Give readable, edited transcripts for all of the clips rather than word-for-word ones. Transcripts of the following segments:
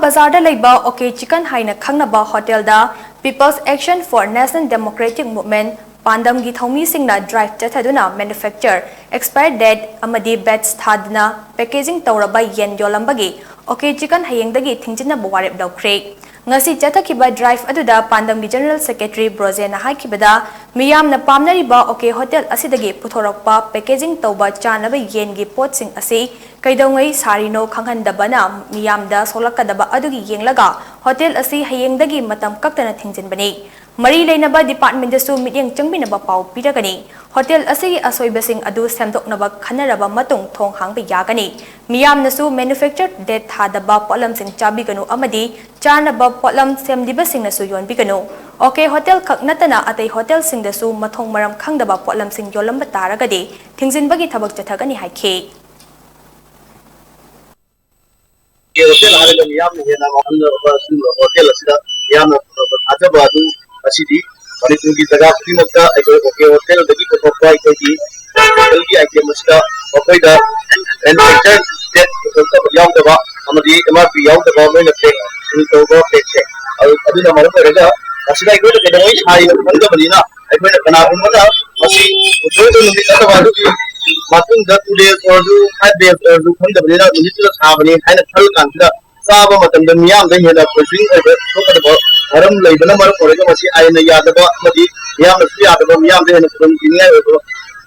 बाजार लेबा okay chicken हाइना खंगनबा होटल दा people's action for national democratic movement पांडम की थौमी सिंगना ड्राइव चथदुना मैन्युफैक्चर एक्सपायर डेट अमदी बैट्स थादना पैकेजिंग तौरबा येन योलंबगी ओके चिकन हयेंगदगी थिंजिनबा वारेप लौख्रे ngasi chathakhiba drive aduda pandam gi general secretary brojena haikibada miyamna pamnariba okay hotel asidagi puthorakpa packaging tauba chanaba yen gi potsing asi kaidongai sarino khanghandabana miyamda solakadaba adugi yenglaga hotel asi hayengdagi matam kaktana thingjinbani mari leinaba department dasu mityeng changbinaba pau piragani hotel asigi asoibasing adu semdoknaba khanaraba matung thong hangba yagani miyamnasu manufactured date thadaba polam sing chabiganu amadi chanaba polam semdiba singnasu yonbiganu okay hotel khaknatana atai hotel singdasu mathong maram khangdaba polam sing yolamba taragadi thingjinbagi thabak chathagani haikhe hotel haraga miyam hena hotel asida yam thajaba adu asidi manipur gi jaga khudimaka okay hotel dagi kothokpa ikoi hotel gi item asida okoi da manufactured date yaw daba amadi MRP yaw daba moina pek togo pek che aduna maru paraga asida ikoi da kedoi sai khanda banina ikoi da kana bumana asi hotel do numi kada wadu matung da 2 days or 5 days or khanda banina minute da sabani haina thal kan da saba matam da miyam da hena pushing ko da haram leibana mar korega masi aina yadaba madi yam su yadaba miyam de hena pun dunia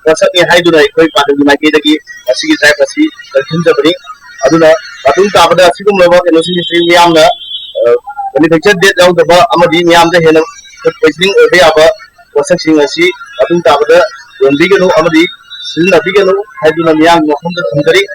wasak ni hai dunai koi padu dunai ke dagi asi gi sai pasi thinja bari aduna atung ta bada sigum loba ke nosi ni miyam na manufactured date law daba amadi miyam de hena pushing be aba wasak sing asi atung ta bada yombi ke no amadi sin nabi ke no hai dunai miyam no khum da thingari